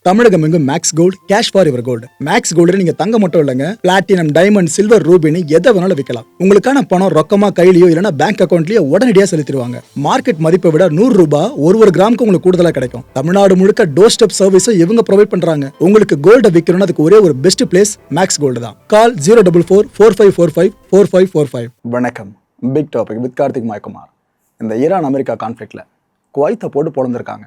தமிழகம் எங்கும் Max gold cash for your gold. Max gold நீங்க தங்க மட்டும் இல்லைங்க, பிளாட்டினம், டைமண்ட், சில்வர், ரூபினி எதை வேணாலும் விற்கலாம். உங்களுக்கான பணம் ரொக்கமா கையிலயோ இல்லைன்னா பேங்க் அக்கௌண்ட்லயோ உடனடியாக செலுத்திடுவாங்க. மார்க்கெட் மதிப்பை விட 100 ரூபாய் ஒரு கிராமுக்கு உங்களுக்கு கூடுதலா கிடைக்கும். தமிழ்நாடு முழுக்க டோர் ஸ்டெப் சர்வீஸும் இவங்க ப்ரொவைட் பண்றாங்க. உங்களுக்கு கோல்ட விற்கணும்னு அதுக்கு ஒரே ஒரு பெஸ்ட் பிளேஸ் மேக்ஸ் கோல்டு தான். கால் 04445454545. வணக்கம். Big topic with Karthik Mayakumar. இந்த ஈரான் அமெரிக்கா கான்ஃப்ளிக்ட்ல குவைத்தை போட்டு பொழந்திருக்காங்க.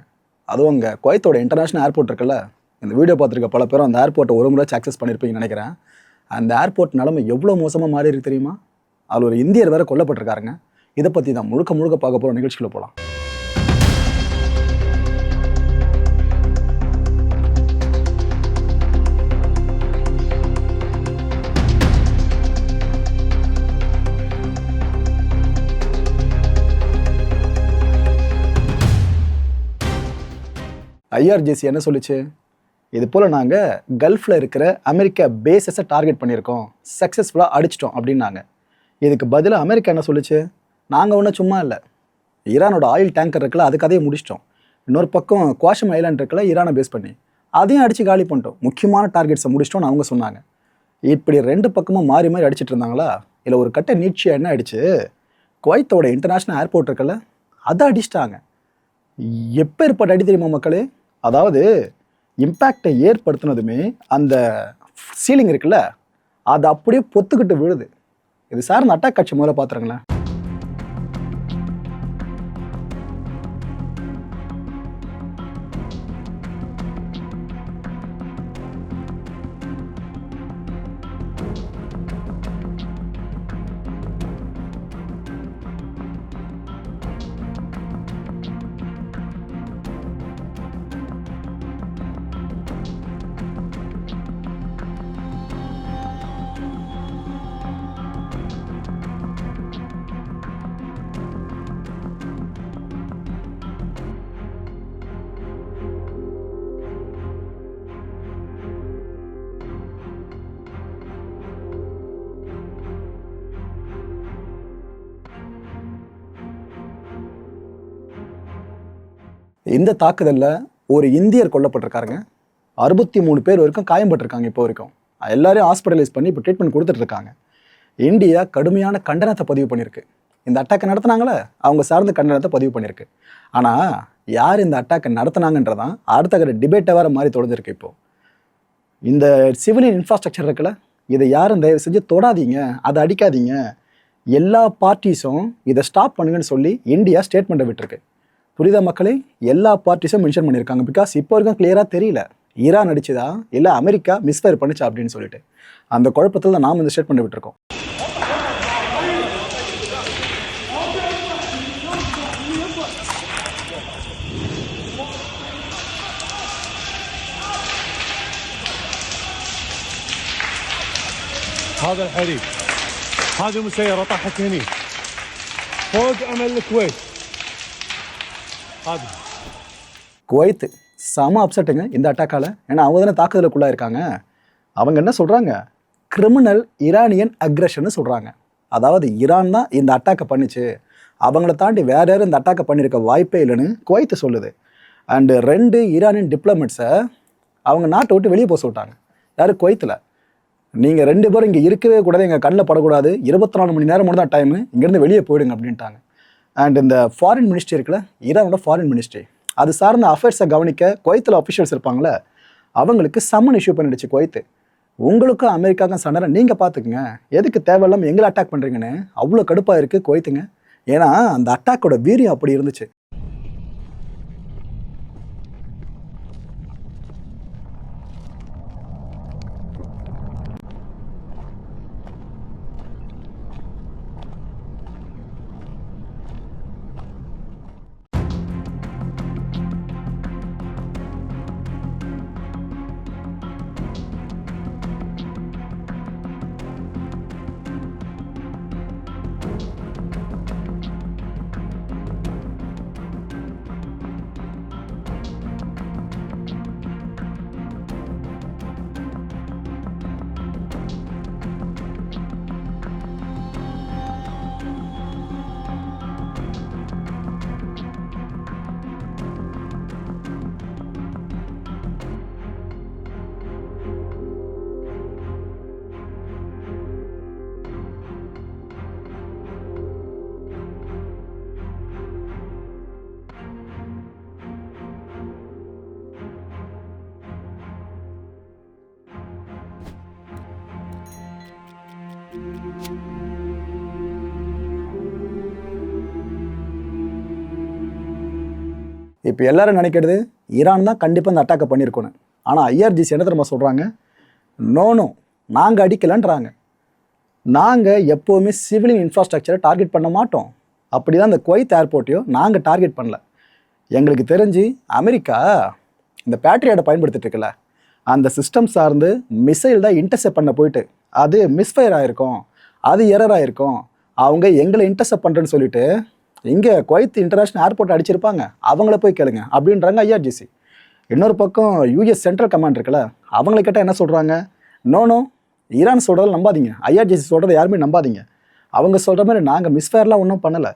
அதுவும் அங்கே குவைத்தோட இன்டர்நேஷனல் ஏர்போர்ட் இருக்குல்ல, இந்த வீடியோ பார்த்துருக்க பல பேரும் அந்த ஏர்போர்ட்டை ஒரு முறை ஆக்சஸ் பண்ணியிருப்பீங்கன்னு நினைக்கிறேன். அந்த ஏர்போர்ட் நிலைமை எவ்வளோ மோசமாக மாறி இருக்கு தெரியுமா? அதில் ஒரு இந்தியர் வேற கொல்லப்பட்டிருக்காருங்க. இதை பற்றி தான் முழுக்க பார்க்க போகிற நிகழ்ச்சிக்குள்ள போகலாம். IRGC என்ன சொல்லிச்சு? இது போல் நாங்கள் கல்ஃபில் இருக்கிற அமெரிக்கா பேஸஸை டார்கெட் பண்ணியிருக்கோம், சக்ஸஸ்ஃபுல்லாக அடிச்சிட்டோம் அப்படின்னாங்க. இதுக்கு பதிலாக அமெரிக்கா என்ன சொல்லிச்சு? நாங்கள் ஒன்றும் சும்மா இல்லை, ஈரானோட ஆயில் டேங்கர் இருக்குல்ல, அது கதையை முடிச்சிட்டோம். இன்னொரு பக்கம் குவாஷம் ஐலாண்ட் இருக்குல்ல, ஈரானை பேஸ் பண்ணி அதையும் அடித்து காலி பண்ணிட்டோம், முக்கியமான டார்கெட்ஸை முடிச்சிட்டோம்னு அவங்க சொன்னாங்க. இப்படி ரெண்டு பக்கமும் மாறி மாறி அடிச்சிட்டு இருந்தாங்களா? இல்லை ஒரு கட்ட நீட்சியாக என்ன ஆயிடுச்சு, குவைத்தோட இன்டர்நேஷ்னல் ஏர்போர்ட் இருக்குல்ல, அதை அடிச்சிட்டாங்க. எப்போ ஏற்பட்ட அடி தெரியுமா மக்களே? அதாவது இம்பேக்டை ஏற்படுத்தினதுமே அந்த சீலிங் இருக்குல்ல, அது அப்படியே பொத்துக்கிட்டு விழுது. இது சார்ந்த அட்டாக் காட்சி முதல்ல பார்த்துருங்களேன். இந்த தாக்குதலில் ஒரு இந்தியர் கொல்லப்பட்டிருக்காருங்க. 63 பேர் வரைக்கும் காயம்பட்டிருக்காங்க. இப்போ வரைக்கும் எல்லாரையும் ஹாஸ்பிட்டலைஸ் பண்ணி இப்போ ட்ரீட்மெண்ட் கொடுத்துட்ருக்காங்க. இந்தியா கடுமையான கண்டனத்தை பதிவு பண்ணியிருக்கு. இந்த அட்டாக்கை நடத்தினாங்களே, அவங்க சார்ந்த கண்டனத்தை பதிவு பண்ணியிருக்கு. ஆனால் யார் இந்த அட்டாக்கை நடத்தினாங்கன்றதான் அடுத்த டிபேட்டை வேறு மாதிரி தொடர்ந்துருக்கு. இப்போது இந்த சிவிலியன் இன்ஃப்ராஸ்ட்ரக்சர் இருக்குல்ல, இதை யாரும் தயவு செஞ்சு தொடாதீங்க, அதை அடிக்காதீங்க, எல்லா பார்ட்டிஸும் இதை ஸ்டாப் பண்ணுங்கன்னு சொல்லி இந்தியா ஸ்டேட்மெண்ட்டை விட்டுருக்கு. புரியுதா மக்களே? எல்லா பார்ட்டிஸும் மென்ஷன் பண்ணியிருக்காங்க. பிகாஸ் இப்போ வரைக்கும் கிளியராக தெரியல ஈரான் அடிச்சுதா இல்லை அமெரிக்கா மிஸ்ஃபயர் பண்ணிச்சா அப்படின்னு சொல்லிட்டு. அந்த குழப்பத்தில் தான் நாம் இந்த ஸ்டேட்மெண்ட் விட்டுருக்கோம். هذا الحريق، هذه مسيرة طاحت هني فوق أمل الكويت. குவைத்து செம அப்செட்டுங்க இந்த அட்டாக்கால். ஏன்னா அவங்க தானே தாக்குதலுக்குள்ளே இருக்காங்க. அவங்க என்ன சொல்கிறாங்க? கிரிமினல் ஈரானியன் அக்ரெஷன்னு சொல்கிறாங்க. அதாவது ஈரான் தான் இந்த அட்டாக்கை பண்ணிச்சு, அவங்கள தாண்டி வேற யாரும் இந்த அட்டாக்கை பண்ணியிருக்க வாய்ப்பே இல்லைன்னு குவைத்து சொல்லுது. அண்டு 2 ஈரானியன் டிப்ளமேட்ஸை அவங்க நாட்டை விட்டு வெளியே போக சொல்லிட்டாங்க. யார்? குவைத்தில். நீங்கள் 2 பேரும் இங்கே இருக்கவே கூடாது, எங்கள் கண்ணில் படக்கூடாது, 24 மணி நேரம் மட்டும் தான் டைமு, இங்கேருந்து வெளியே போயிடுங்க அப்படின்ட்டாங்க. அண்ட் இந்த ஃபாரின் மினிஸ்ட்ரி இருக்குல்ல, ஈரானோட ஃபாரின் மினிஸ்ட்ரி, அது சார்ந்த அஃபேர்ஸை கவனிக்க குவைத்தில் அஃபிஷியல்ஸ் இருப்பாங்களே, அவங்களுக்கு சம்மன் இஷ்யூ பண்ணிடுச்சு குவைத்து. உங்களுக்கும் அமெரிக்காவுக்கும் சண்டை, நீங்கள் பார்த்துக்குங்க, எதுக்கு தேவையில்லாமல் எங்களை அட்டாக் பண்ணுறீங்கன்னு அவ்வளோ கடுப்பாக இருக்குது குவைத்துங்க. ஏன்னா அந்த அட்டாக்கோட வீரியம் அப்படி இருந்துச்சு. இப்போ எல்லாரும் நினைக்கிறது ஈரான் தான் கண்டிப்பாக இந்த அட்டாக்கை பண்ணியிருக்கணும். ஆனால் ஐஆர்ஜிசி என்ன தெரியுமா சொல்கிறாங்க? நோ, நாங்கள் அடிக்கலைன்றாங்க. நாங்கள் எப்போவுமே சிவிலியன் இன்ஃப்ராஸ்ட்ரக்சரை டார்கெட் பண்ண மாட்டோம். அப்படி தான் இந்த குவைத் ஏர்போர்ட்டையும் நாங்கள் டார்கெட் பண்ணல. எங்களுக்கு தெரிஞ்சு அமெரிக்கா இந்த பேட்ரியாட்டை பயன்படுத்திட்டு இருக்குல்ல, அந்த சிஸ்டம் சார்ந்து மிசைல் தான் இன்டர்செப்ட் பண்ண போயிட்டு அது மிஸ்ஃபயர் ஆகிருக்கும், அது எரர் ஆகிருக்கும், அவங்க எங்களை இன்டர்செப்ட் பண்ணுறேன்னு சொல்லிட்டு இங்கே குவைத் இன்டர்நேஷ்னல் ஏர்போர்ட் அடிச்சிருப்பாங்க, அவங்கள போய் கேளுங்க அப்படின்றாங்க ஐஆர்ஜிசி. இன்னொரு பக்கம் யூஎஸ் சென்ட்ரல் கமாண்ட் இருக்குல்ல, அவங்கள கேட்டால் என்ன சொல்கிறாங்க? நோ, ஈரான் சொல்கிறத நம்பாதீங்க, ஐஆர்ஜிசி சொல்கிறத யாருமே நம்பாதீங்க. அவங்க சொல்கிற மாதிரி நாங்கள் மிஸ்ஃபயர்லாம் ஒன்றும் பண்ணலை,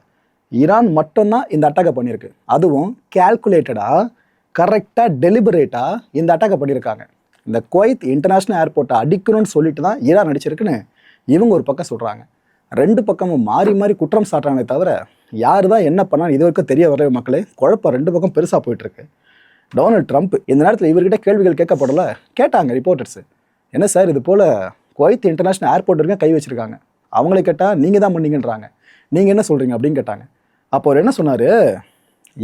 ஈரான் மட்டும்தான் இந்த அட்டாக்கை பண்ணியிருக்கு. அதுவும் கேல்குலேட்டடாக கரெக்டாக டெலிபரேட்டாக இந்த அட்டாக்கை பண்ணியிருக்காங்க. இந்த குவைத் இன்டர்நேஷ்னல் ஏர்போர்ட்டை அடிக்கணும்னு சொல்லிட்டு தான் ஈரான் அடிச்சிருக்குன்னு இவங்க ஒரு பக்கம் சொல்கிறாங்க. ரெண்டு பக்கமும் மாறி மாறி குற்றம் சாட்டுறாங்களே தவிர யார் தான் என்ன பண்ணால் இது வரைக்கும் தெரிய வர மக்களே. குழப்பம் ரெண்டு பக்கம் பெருசாக போயிட்டுருக்கு. டொனால்ட் ட்ரம்ப் இந்த நேரத்தில் இவர்கிட்ட கேள்விகள் கேட்கப்படலை. கேட்டாங்க ரிப்போர்ட்டர்ஸு, என்ன சார் இது போல் குவைத் இன்டர்நேஷ்னல் ஏர்போர்ட் வரைக்கும் கை வச்சுருக்காங்க, அவங்களே கேட்டால் நீங்கள் தான் பண்ணீங்கன்றாங்க, நீங்கள் என்ன சொல்கிறீங்க அப்படின்னு கேட்டாங்க. அப்போ அவர் என்ன சொன்னார்?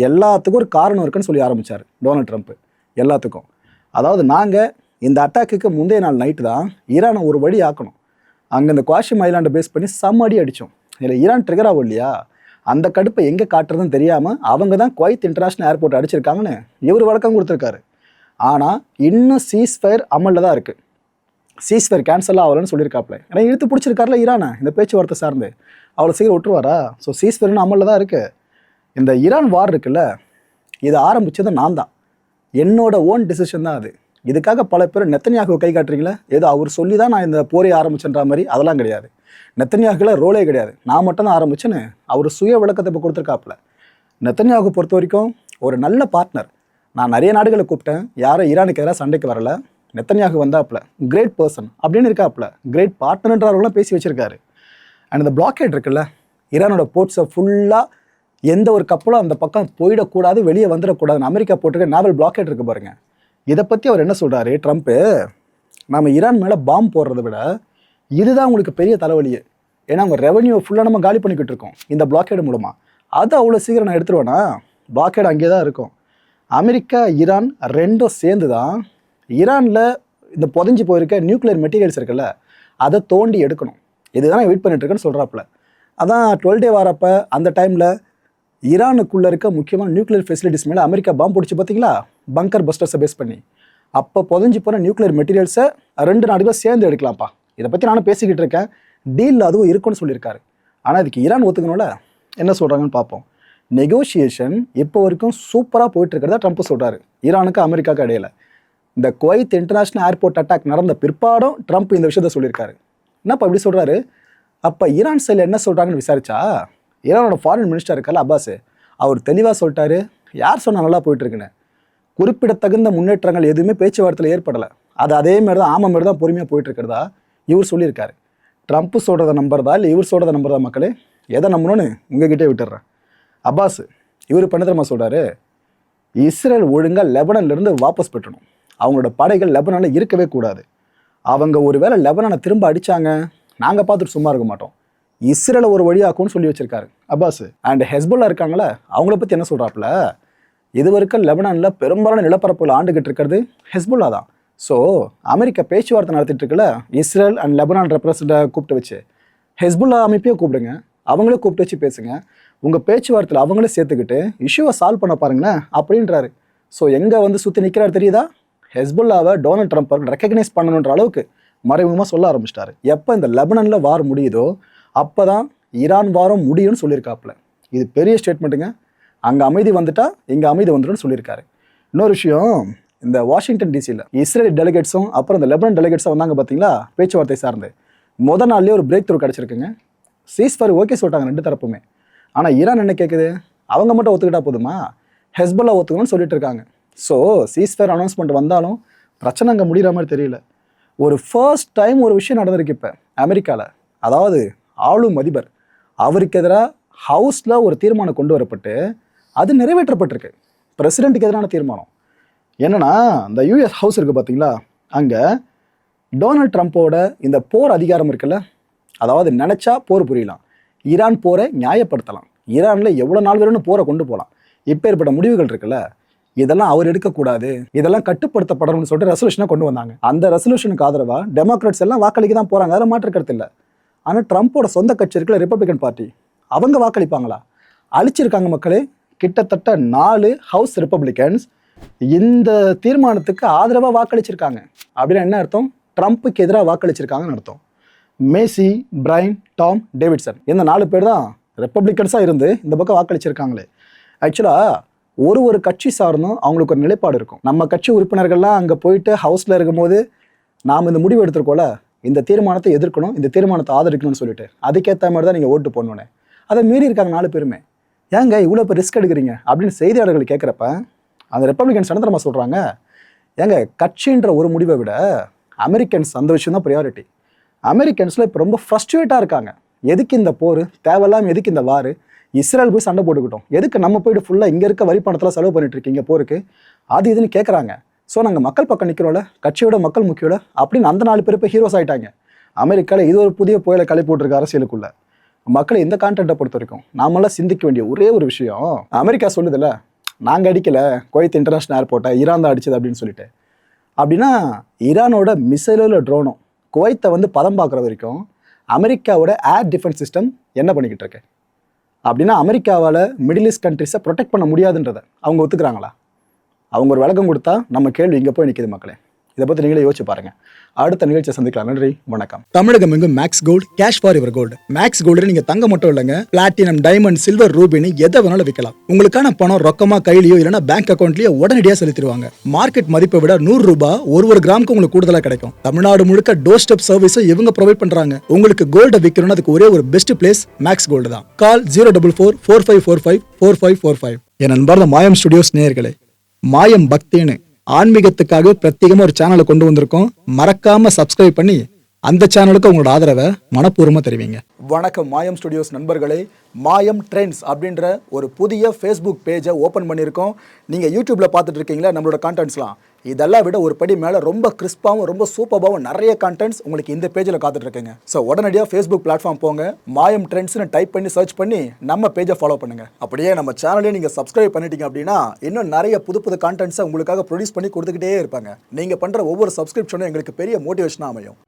எல்லாத்துக்கும் ஒரு காரணம் இருக்குன்னு சொல்லி ஆரம்பித்தார் டொனால்ட் ட்ரம்ப். எல்லாத்துக்கும், அதாவது நாங்கள் இந்த அட்டாக்குக்கு முந்தைய நாள் நைட்டு தான் ஈரானை ஒரு வழி ஆக்கணும். அங்கே இந்த குவாஷிம் ஐலாண்டை பேஸ் பண்ணி அடி அடித்தோம். இதில் ஈரான் ட்ரிகர் ஆகும் இல்லையா, அந்த கடுப்பை எங்கே காட்டுறதுன்னு தெரியாமல் அவங்க தான் குவைத் இன்டர்நேஷ்னல் ஏர்போர்ட் அடிச்சிருக்காங்கன்னு இவர் வழக்கம் கொடுத்துருக்காரு. ஆனால் இன்னும் சீஸ்ஃபயர் அமலில் தான் இருக்குது. சீஸ்ஃபயர் கேன்சல் ஆகலன்னு சொல்லியிருக்காப்புல. ஏன்னா இழுத்து பிடிச்சிருக்காருல ஈரானை இந்த பேச்சுவார்த்தை சார்ந்து, அவ்வளோ சீக்கிரம் விட்டுருவாரா? ஸோ சீஸ்ஃபயர்னு அமலில் தான் இருக்குது. இந்த ஈரான் வார் இருக்குல்ல, இது ஆரம்பித்தது நான் தான், என்னோட ஓன் டிசிஷன் தான் அது. இதுக்காக பல பேர் நெத்தன்யாகு கை காட்டுறீங்களே, ஏதோ அவர் சொல்லி தான் நான் இந்த போரை ஆரம்பிச்சேன்ற மாதிரி, அதெல்லாம் கிடையாது. நெத்தன்யாகுல ரோலே கிடையாது, நான் மட்டும் தான் ஆரம்பிச்சேன்னு அவர் சுய விளக்கத்தை இப்போ கொடுத்துருக்காப்புல. நெத்தன்யாகு பொறுத்த வரைக்கும் ஒரு நல்ல பார்ட்னர். நான் நிறைய நாடுகளை கூப்பிட்டேன், யாரும் ஈரானுக்கு எதிராக சண்டைக்கு வரல. நெத்தன்யாகு வந்தாப்புல கிரேட் பர்சன் அப்படின்னு இருக்காப்புல, கிரேட் பார்ட்னர்ன்றவர்களாம் பேசி வச்சிருக்காரு. அண்ட் இந்த பிளாக்கேட் இருக்குல்ல, ஈரானோட போர்ட்ஸை ஃபுல்லாக எந்த ஒரு கப்பலும் அந்த பக்கம் போயிடக்கூடாது, வெளியே வந்துடக்கூடாதுன்னு அமெரிக்கா போட்டிருக்க நேவல் பிளாக்கேட் இருக்குது பாருங்க. இதை பற்றி அவர் என்ன சொல்கிறாரு ட்ரம்ப்பு? நம்ம ஈரான் மேலே பாம்பு போடுறத விட இதுதான் உங்களுக்கு பெரிய தலைவலியே. ஏன்னா அவங்க ரெவன்யூ ஃபுல்லாக நம்ம காலி பண்ணிக்கிட்டு இருக்கோம் இந்த பிளாக்கேடு மூலமாக. அது அவ்வளோ சீக்கிரம் நான் எடுத்துருவேன்னா, பிளாக்கேடு அங்கே தான் இருக்கும். அமெரிக்கா ஈரான் ரெண்டும் சேர்ந்து தான் ஈரானில் இந்த புதைஞ்சி போயிருக்க நியூக்ளியர் மெட்டீரியல்ஸ் இருக்குல்ல, அதை தோண்டி எடுக்கணும். இதுதான் நான் வெயிட் பண்ணிட்டுருக்கேன்னு சொல்கிறாப்புல. அதான் 12 டே வாரப்போ அந்த டைமில் ஈரானுக்குள்ளே இருக்க முக்கியமான நியூக்ளியர் ஃபெசிலிட்டிஸ் மேலே அமெரிக்கா பாம்பு பிடிச்சி பார்த்தீங்களா, பங்கர் பஸ்டர்ஸை பேஸ் பண்ணி. அப்போ புதைஞ்சி போன நியூக்ளியர் மெட்டீரியல்ஸை ரெண்டு நாடுகளும் சேர்ந்து எடுக்கலாம்ப்பா. இதை பற்றி நானும் பேசிக்கிட்டு இருக்கேன், டீல் அதுவும் இருக்குன்னு சொல்லியிருக்காரு. ஆனால் இதுக்கு ஈரான் ஒத்துக்கணும்ல, என்ன சொல்கிறாங்கன்னு பார்ப்போம். நெகோஷியேஷன் இப்போ வரைக்கும் சூப்பராக போயிட்டுருக்கிறதா ட்ரம்ப் சொல்கிறாரு ஈரானுக்கு அமெரிக்காவுக்கு இடையில. இந்த குவைத் இன்டர்நேஷ்னல் ஏர்போர்ட் அட்டாக் நடந்த பிற்பாடும் ட்ரம்ப் இந்த விஷயத்த சொல்லியிருக்காரு. என்னப்பா இப்படி சொல்கிறாரு? அப்போ ஈரான் சைடில் என்ன சொல்கிறாங்கன்னு விசாரிச்சா, ஈரானோட ஃபாரின் மினிஸ்டர் இருக்கார்ல அப்பாஸ், அவர் தெளிவாக சொல்லிட்டாரு, யார் சொன்னால் நல்லா போயிட்டுருக்குன்னு. குறிப்பிடத்தகுந்த முன்னேற்றங்கள் எதுவுமே பேச்சுவார்த்தையில் ஏற்படலை, அது அதே மாதிரி தான் ஆமாம் மாதிரி தான் பொறுமையாக போயிட்டுருக்கிறதா இவர் சொல்லியிருக்காரு. ட்ரம்ப் சொல்கிறத நம்புறதா இல்லை இவர் சொல்கிறத நம்புறதா மக்களே, எதை நம்பணும்னு உங்ககிட்டே விட்டுடுறேன். அப்பாஸ் இவர் பண்ண தெரியுமா சொல்கிறாரு, இஸ்ரேல் ஒழுங்காக லெபனன்லேருந்து வாபஸ் பெற்றணும், அவங்களோட படைகள் லெபனானில் இருக்கவே கூடாது. அவங்க ஒரு வேளை லெபனானை திரும்ப அடித்தாங்க, நாங்கள் பார்த்துட்டு சும்மா இருக்க மாட்டோம், இஸ்ரேலை ஒரு வழியாக்கும்னு சொல்லி வச்சுருக்காரு அப்பாஸ். அண்ட் ஹெஸ்புல்லா இருக்காங்களே, அவங்கள பற்றி என்ன சொல்கிறாப்புல, இது வரைக்கும் லெபனானில் பெரும்பாலான நிலப்பரப்புகள் ஆண்டுகிட்டு இருக்கிறது ஹெஸ்புல்லா தான். ஸோ அமெரிக்கா பேச்சுவார்த்தை நடத்திட்டு இருக்குல்ல, இஸ்ரேல் அண்ட் லெபனான் ரெப்ரசண்ட்டை கூப்பிட்டு வச்சு ஹெஸ்புல்லா அமைப்பையும் கூப்பிடுங்க, அவங்களே கூப்பிட்டு வச்சு பேசுங்க, உங்கள் பேச்சுவார்த்தையில் அவங்களே சேர்த்துக்கிட்டு இஷ்யூவை சால்வ் பண்ண பாருங்களேன் அப்படின்றாரு. ஸோ எங்கே வந்து சுற்றி நிற்கிறாரு தெரியுதா, ஹெஸ்புல்லாவை டொனால்ட் ட்ரம்ப் ரெக்கக்னைஸ் பண்ணணுன்ற அளவுக்கு மறைமுகமாக சொல்ல ஆரம்பிச்சிட்டாரு. எப்போ இந்த லெபனானில் வார் முடியுதோ அப்போ தான் ஈரான் வாரம் முடியும்னு சொல்லியிருக்காப்புல. இது பெரிய ஸ்டேட்மெண்ட்டுங்க. அங்கே அமைதி வந்துட்டா இங்கே அமைதி வந்துடும் சொல்லியிருக்காரு. இன்னொரு விஷயம், இந்த வாஷிங்டன் டிசியில் இஸ்ரேல் டெலிகேட்ஸும் அப்புறம் இந்த லெபனான் டெலிகேட்ஸும் வந்தாங்க பார்த்தீங்களா பேச்சுவார்த்தை சார்ந்து. முதல் நாள்லேயே ஒரு பிரேக் த்ரூ கிடச்சிருக்குங்க. சீஸ்ஃபயர் ஓகே சொல்லிட்டாங்க ரெண்டு தரப்புமே. ஆனால் ஈரான் என்ன கேட்குது, அவங்க மட்டும் ஒத்துக்கிட்டா போதுமா, ஹெஸ்புல்லா ஒத்துக்கணும்னு சொல்லிட்டு இருக்காங்க. ஸோ சீஸ்ஃபயர் அனௌன்ஸ்மெண்ட் வந்தாலும் பிரச்சனை அங்கே முடிகிற மாதிரி தெரியல. ஒரு ஃபர்ஸ்ட் டைம் ஒரு விஷயம் நடந்திருக்கு இப்போ அமெரிக்காவில். அதாவது ஆளும் அதிபர் அவருக்கு எதிராக ஹவுஸில் ஒரு தீர்மானம் கொண்டு வரப்பட்டு அது நிறைவேற்றப்பட்டிருக்கு. பிரசிடென்ட்டுக்கு எதிரான தீர்மானம். என்னன்னா, இந்த யூஎஸ் ஹவுஸ் இருக்குது பார்த்தீங்களா, அங்கே டொனால்ட் ட்ரம்ப்போட இந்த போர் அதிகாரம் இருக்குல்ல, அதாவது நினச்சா போர் புரியலாம், ஈரான் போரை நியாயப்படுத்தலாம், ஈரானில் எவ்வளோ நாள் வேணும்னு போரை கொண்டு போகலாம், இப்போ ஏற்பட்ட முடிவுகள் இருக்குல்ல, இதெல்லாம் அவர் எடுக்கக்கூடாது, இதெல்லாம் கட்டுப்படுத்தப்படணும்னு சொல்லிட்டு ரெசல்யூஷனை கொண்டு வந்தாங்க. அந்த ரெசல்யூஷனுக்கு ஆதரவா டெமோக்ராட்ஸ் எல்லாம் வாக்களிக்க தான் போறாங்க, அதில் மாற்று கருத்து இல்லை. ஆனால் ட்ரம்ப்போட சொந்த கட்சி இருக்கிற ரிப்பப்ளிகன் பார்ட்டி அவங்க வாக்களிப்பாங்களா? அழிச்சிருக்காங்க மக்களே. கிட்டத்தட்ட 4 ஹவுஸ் ரிப்பப்ளிகன்ஸ் இந்த தீர்மானத்துக்கு ஆதரவாக வாக்களிச்சிருக்காங்க. அப்படின்னா என்ன அர்த்தம்? ட்ரம்ப்புக்கு எதிராக வாக்களிச்சிருக்காங்கன்னு அர்த்தம். மேசி, பிரைன், டாம், டேவிட்சன் இந்த 4 பேர் தான் ரிப்பப்ளிகன்ஸாக இருந்து இந்த பக்கம் வாக்களிச்சிருக்காங்களே. ஆக்சுவலாக ஒரு கட்சி சார்ந்தும் அவங்களுக்கு ஒரு நிலைப்பாடு இருக்கும். நம்ம கட்சி உறுப்பினர்கள்லாம் அங்கே போயிட்டு ஹவுஸில் இருக்கும்போது நாம் இந்த முடிவு எடுத்துருக்கோம்ல, இந்த தீர்மானத்தை எதிர்க்கணும், இந்த தீர்மானத்தை ஆதரிக்கணும்னு சொல்லிட்டு அதுக்கேற்ற மாதிரி தான் நீங்கள் ஓட்டு போடணுன்னு. அதை மீறி இருக்காங்க 4 பேருமே. ஏங்க இவ்வளோ இப்போ ரிஸ்க் எடுக்கிறீங்க அப்படின்னு செய்தியாளர்கள் கேட்குறப்ப அந்த ரிப்பப்ளிகன்ஸ் என்ன தெரியுமா சொல்கிறாங்க? ஏங்க கட்சின்ற ஒரு முடிவை விட அமெரிக்கன்ஸ் அந்த விஷயம் தான் ப்ரியாரிட்டி. அமெரிக்கன்ஸில் இப்போ ரொம்ப ஃப்ரஸ்ட்ரேட்டாக இருக்காங்க. எதுக்கு இந்த போர் தேவையில்லாமல், எதுக்கு இந்த வார், இஸ்ரேல் போய் சண்டை போட்டுக்கிட்டோம், எதுக்கு நம்ம போய்ட்டு ஃபுல்லாக இங்கே இருக்க வரி பணத்தில் செலவு பண்ணிட்டு இருக்கீங்க போருக்கு, அது இதுன்னு கேட்குறாங்க. ஸோ நாங்கள் மக்கள் பக்கம் நிற்கிறோம்ல, கட்சியோட மக்கள் முக்கியோட அப்படின்னு அந்த 4 பேர் இப்போ ஹீரோஸ் ஆகிட்டாங்க. அமெரிக்காவில் இது ஒரு புதிய புயலை கிளப்பி போட்டிருக்க அரசியலுக்குள்ள. மக்களை இந்த கான்டென்ட்டை பொறுத்த வரைக்கும் நாமெல்லாம் சிந்திக்க வேண்டிய ஒரே ஒரு விஷயம், அமெரிக்கா சொல்லுதில்ல நாங்கள் அடிக்கலை குவைத் இன்டர்நேஷனல் ஏர்போர்ட்டை, ஈரான் தான் அடிச்சது அப்படின்னு சொல்லிட்டு. அப்படின்னா ஈரானோட மிசைலோ இல்லை ட்ரோனோ குவைத்தை வந்து பதம் பார்க்குற வரைக்கும் அமெரிக்காவோட ஏர் டிஃபென்ஸ் சிஸ்டம் என்ன பண்ணிக்கிட்டு இருக்கு? அப்படின்னா அமெரிக்காவால் மிடில் ஈஸ்ட் கண்ட்ரிஸை ப்ரொடெக்ட் பண்ண முடியாதுன்றதை அவங்க ஒத்துக்கிறாங்களா? அவங்க ஒரு விளக்கம் கொடுத்தா நம்ம கேள்வி இங்கே போய் நிற்கிது மக்களே. இதை பற்றி நீங்களே யோசிச்சு பாருங்க. அடுத்த நிகழ்ச்சியை சந்திக்கலாம். நன்றி, வணக்கம். தமிழகம் எங்கும் Max gold, cash for your gold. Max gold நீங்க தங்க மட்டும் இல்லைங்க, பிளாட்டினம், டைமண்ட், சில்வர், ரூபினி எதை வேணாலும் விற்கலாம். உங்களுக்கான பணம் ரொக்கமா கையிலயோ இல்லைன்னா பேங்க் அக்கௌண்ட்லயோ உடனடியாக செலுத்திடுவாங்க. மார்க்கெட் மதிப்பை விட 100 ரூபாய் ஒரு கிராமுக்கு உங்களுக்கு கூடுதலா கிடைக்கும். தமிழ்நாடு முழுக்க டோர் ஸ்டெப் சர்வீஸை இவங்க ப்ரொவைட் பண்றாங்க. உங்களுக்கு கோல்டை விற்கணும்னு அதுக்கு ஒரே ஒரு பெஸ்ட் பிளேஸ் மேக்ஸ் கோல்டு தான். கால் 04445454545. என் நண்பர் மாயம் ஸ்டுடியோஸ் நேயர்களே, மாயம் பக்தின்னு ஆன்மீகத்துக்காக பிரத்யேகமா ஒரு சேனலை கொண்டு வந்திருக்கோம். மறக்காம சப்ஸ்கிரைப் பண்ணி அந்த சேனலுக்கு உங்களோட ஆதரவை மனப்பூர்வமாக தெரிவிங்க. வணக்கம் மாயம் ஸ்டுடியோஸ் நண்பர்களே. மாயம் ட்ரெண்ட்ஸ் அப்படின்ற ஒரு புதிய ஃபேஸ்புக் பேஜை ஓப்பன் பண்ணியிருக்கோம். நீங்கள் யூடியூப்பில் பார்த்துட்டு இருக்கீங்களா நம்மளோட கான்டென்ட்ஸ்லாம், இதெல்லாம் விட ஒரு படி மேலே ரொம்ப கிறிஸ்பாகவும் ரொம்ப சூப்பராகவும் நிறைய கான்டென்ட்ஸ் உங்களுக்கு இந்த பேஜில் காத்துட்டு இருக்குங்க. ஸோ உடனடியாக ஃபேஸ்புக் பிளாட்ஃபார்ம் போங்க, மாயம் ட்ரெண்ட்ஸ்னு டைப் பண்ணி சர்ச் பண்ணி நம்ம பேஜை ஃபாலோ பண்ணுங்கள். அப்படியே நம்ம சேனலையும் நீங்கள் சப்ஸ்கிரைப் பண்ணிட்டீங்க அப்படின்னா இன்னும் நிறைய புது கான்டென்ட்ஸை உங்களுக்காக ப்ரொடியூஸ் பண்ணி கொடுத்துக்கிட்டே இருப்பாங்க. நீங்கள் பண்ணுற ஒவ்வொரு சப்ஸ்கிரிப்ஷனும் எங்களுக்கு பெரிய மோட்டிவேஷனாக அமையும்.